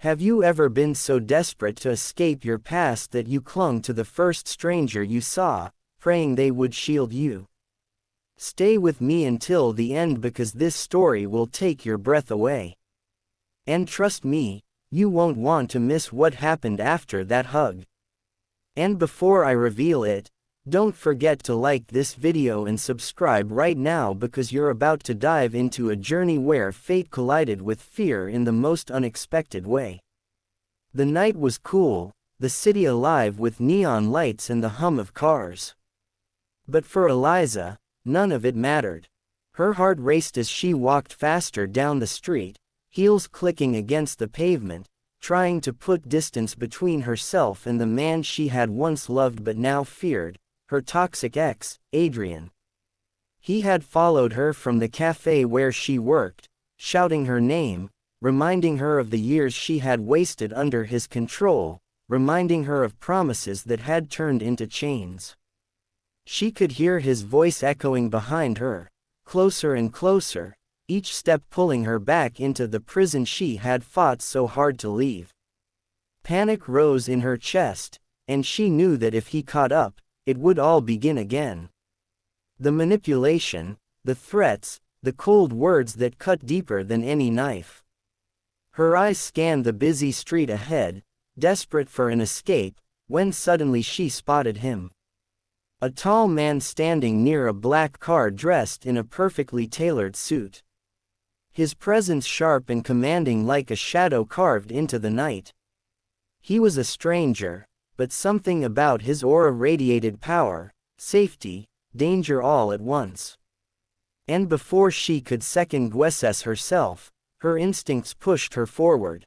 Have you ever been so desperate to escape your past that you clung to the first stranger you saw, praying they would shield you? Stay with me until the end because this story will take your breath away. And trust me, you won't want to miss what happened after that hug. And before I reveal it, don't forget to like this video and subscribe right now because you're about to dive into a journey where fate collided with fear in the most unexpected way. The night was cool, the city alive with neon lights and the hum of cars. But for Eliza, none of it mattered. Her heart raced as she walked faster down the street, heels clicking against the pavement, trying to put distance between herself and the man she had once loved but now feared, her toxic ex, Adrian. He had followed her from the cafe where she worked, shouting her name, reminding her of the years she had wasted under his control, reminding her of promises that had turned into chains. She could hear his voice echoing behind her, closer and closer, each step pulling her back into the prison she had fought so hard to leave. Panic rose in her chest, and she knew that if he caught up, it would all begin again. The manipulation, the threats, the cold words that cut deeper than any knife. Her eyes scanned the busy street ahead, desperate for an escape, when suddenly she spotted him. A tall man standing near a black car dressed in a perfectly tailored suit. His presence sharp and commanding like a shadow carved into the night. He was a stranger, but something about his aura radiated power, safety, danger all at once. And before she could second-guess herself, her instincts pushed her forward.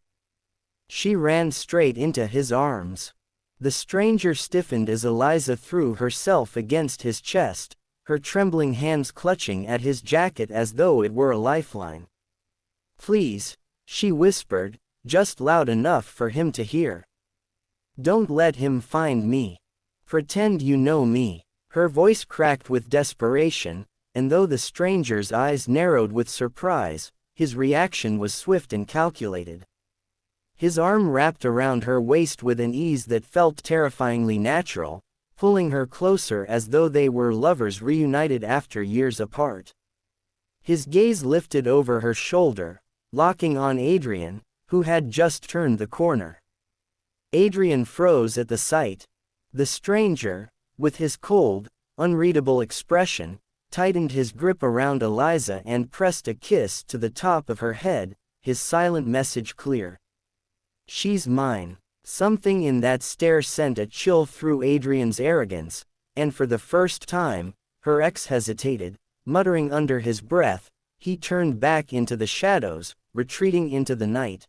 She ran straight into his arms. The stranger stiffened as Eliza threw herself against his chest, her trembling hands clutching at his jacket as though it were a lifeline. "Please," she whispered, just loud enough for him to hear. "Don't let him find me. Pretend you know me." Her voice cracked with desperation, and though the stranger's eyes narrowed with surprise, his reaction was swift and calculated. His arm wrapped around her waist with an ease that felt terrifyingly natural, pulling her closer as though they were lovers reunited after years apart. His gaze lifted over her shoulder, locking on Adrian, who had just turned the corner. Adrian froze at the sight. The stranger, with his cold, unreadable expression, tightened his grip around Eliza and pressed a kiss to the top of her head, his silent message clear. "She's mine." Something in that stare sent a chill through Adrian's arrogance, and for the first time, her ex hesitated, muttering under his breath. He turned back into the shadows, retreating into the night.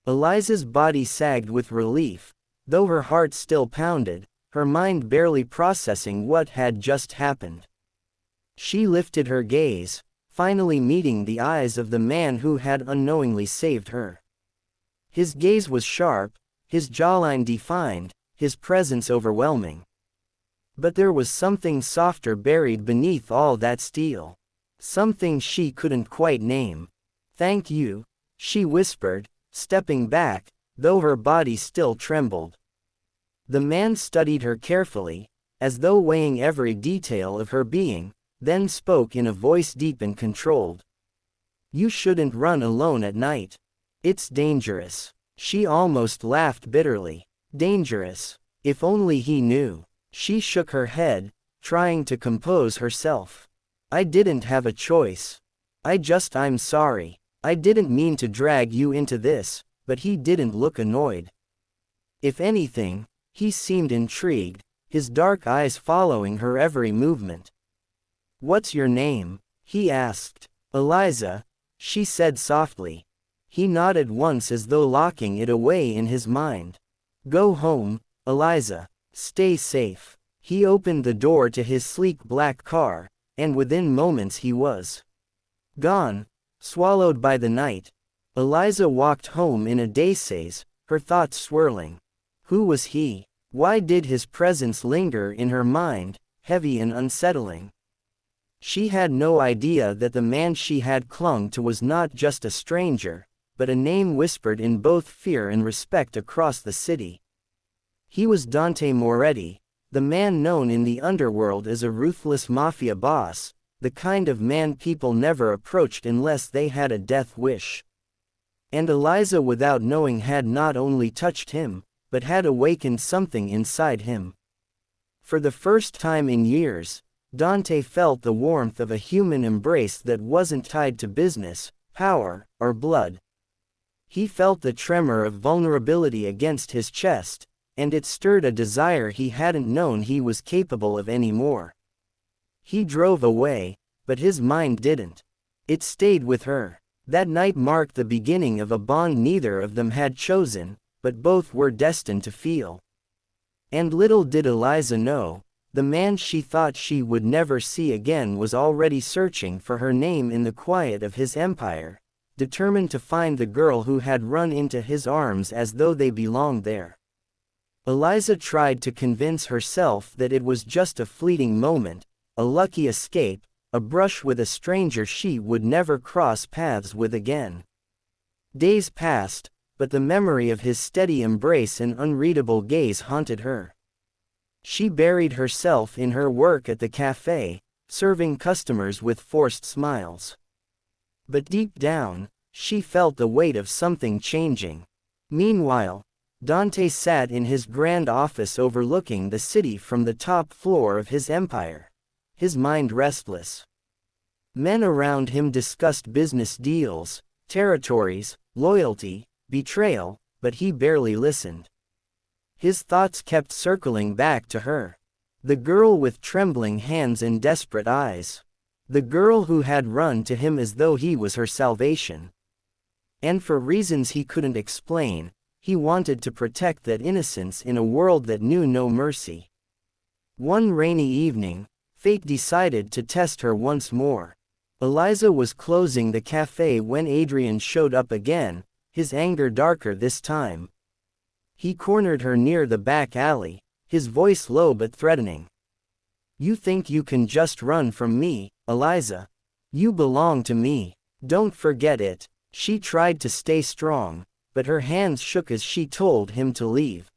Eliza's body sagged with relief, though her heart still pounded, her mind barely processing what had just happened. She lifted her gaze, finally meeting the eyes of the man who had unknowingly saved her. His gaze was sharp, his jawline defined, his presence overwhelming. But there was something softer buried beneath all that steel. Something she couldn't quite name. "Thank you," she whispered, stepping back, though her body still trembled. The man studied her carefully, as though weighing every detail of her being, then spoke in a voice deep and controlled. "You shouldn't run alone at night. It's dangerous." She almost laughed bitterly. Dangerous. If only he knew. She shook her head, trying to compose herself. "I didn't have a choice. I'm sorry. I didn't mean to drag you into this," but he didn't look annoyed. If anything, he seemed intrigued, his dark eyes following her every movement. "What's your name?" he asked. "Eliza," she said softly. He nodded once as though locking it away in his mind. "Go home, Eliza. Stay safe." He opened the door to his sleek black car, and within moments he was gone, swallowed by the night. Eliza walked home in a daze, her thoughts swirling. Who was he? Why did his presence linger in her mind, heavy and unsettling? She had no idea that the man she had clung to was not just a stranger, but a name whispered in both fear and respect across the city. He was Dante Moretti, the man known in the underworld as a ruthless mafia boss, the kind of man people never approached unless they had a death wish. And Eliza, without knowing, had not only touched him, but had awakened something inside him. For the first time in years, Dante felt the warmth of a human embrace that wasn't tied to business, power, or blood. He felt the tremor of vulnerability against his chest, and it stirred a desire he hadn't known he was capable of anymore. He drove away, but his mind didn't. It stayed with her. That night marked the beginning of a bond neither of them had chosen, but both were destined to feel. And little did Eliza know, the man she thought she would never see again was already searching for her name in the quiet of his empire, determined to find the girl who had run into his arms as though they belonged there. Eliza tried to convince herself that it was just a fleeting moment, a lucky escape, a brush with a stranger she would never cross paths with again. Days passed, but the memory of his steady embrace and unreadable gaze haunted her. She buried herself in her work at the cafe, serving customers with forced smiles. But deep down, she felt the weight of something changing. Meanwhile, Dante sat in his grand office overlooking the city from the top floor of his empire, his mind restless. Men around him discussed business deals, territories, loyalty, betrayal, but he barely listened. His thoughts kept circling back to her. The girl with trembling hands and desperate eyes. The girl who had run to him as though he was her salvation. And for reasons he couldn't explain, he wanted to protect that innocence in a world that knew no mercy. One rainy evening, fate decided to test her once more. Eliza was closing the cafe when Adrian showed up again, his anger darker this time. He cornered her near the back alley, his voice low but threatening. "You think you can just run from me, Eliza? You belong to me. Don't forget it." She tried to stay strong, but her hands shook as she told him to leave.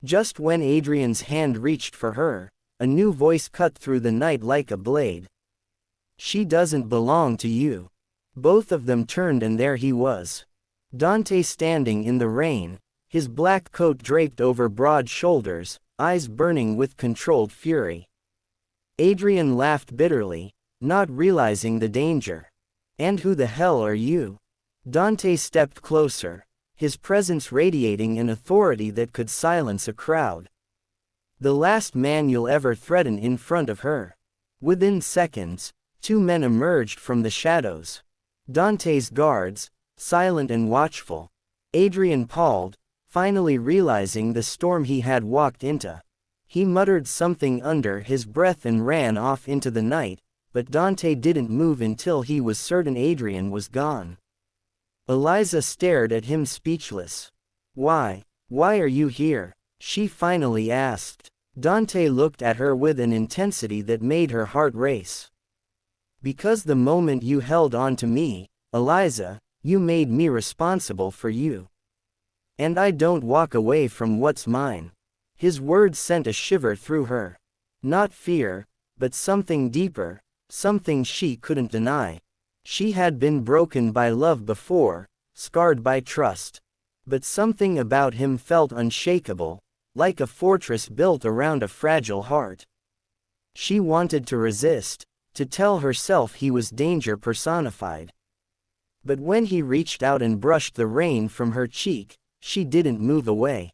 Just when Adrian's hand reached for her, a new voice cut through the night like a blade. "She doesn't belong to you." Both of them turned and there he was. Dante standing in the rain, his black coat draped over broad shoulders, eyes burning with controlled fury. Adrian laughed bitterly, not realizing the danger. "And who the hell are you?" Dante stepped closer, his presence radiating an authority that could silence a crowd. "The last man you'll ever threaten," in front of her. Within seconds, two men emerged from the shadows. Dante's guards, silent and watchful. Adrian paused, finally realizing the storm he had walked into. He muttered something under his breath and ran off into the night, but Dante didn't move until he was certain Adrian was gone. Eliza stared at him speechless. Why are you here?" she finally asked. Dante looked at her with an intensity that made her heart race. "Because the moment you held on to me, Eliza, you made me responsible for you. And I don't walk away from what's mine." His words sent a shiver through her. Not fear, but something deeper, something she couldn't deny. She had been broken by love before, scarred by trust. But something about him felt unshakable, like a fortress built around a fragile heart. She wanted to resist, to tell herself he was danger personified. But when he reached out and brushed the rain from her cheek, she didn't move away.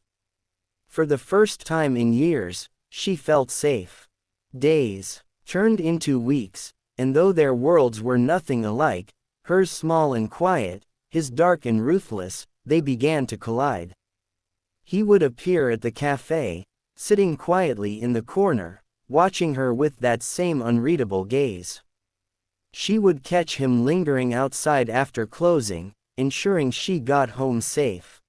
For the first time in years, she felt safe. Days turned into weeks, and though their worlds were nothing alike, hers small and quiet, his dark and ruthless, they began to collide. He would appear at the cafe, sitting quietly in the corner, watching her with that same unreadable gaze. She would catch him lingering outside after closing, ensuring she got home safe.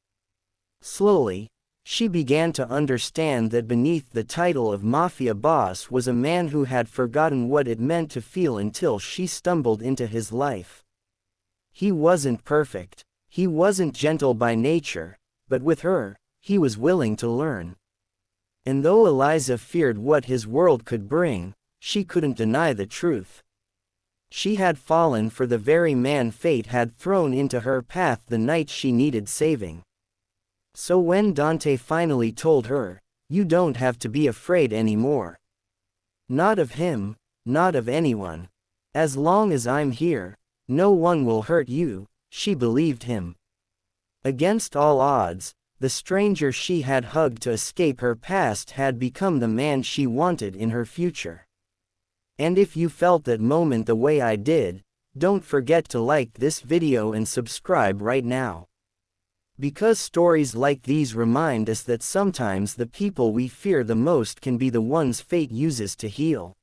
Slowly, she began to understand that beneath the title of Mafia boss was a man who had forgotten what it meant to feel until she stumbled into his life. He wasn't perfect. He wasn't gentle by nature, but with her, he was willing to learn. And though Eliza feared what his world could bring, she couldn't deny the truth. She had fallen for the very man fate had thrown into her path the night she needed saving. So when Dante finally told her, "You don't have to be afraid anymore. Not of him, not of anyone. As long as I'm here, no one will hurt you," she believed him. Against all odds, the stranger she had hugged to escape her past had become the man she wanted in her future. And if you felt that moment the way I did, don't forget to like this video and subscribe right now. Because stories like these remind us that sometimes the people we fear the most can be the ones fate uses to heal.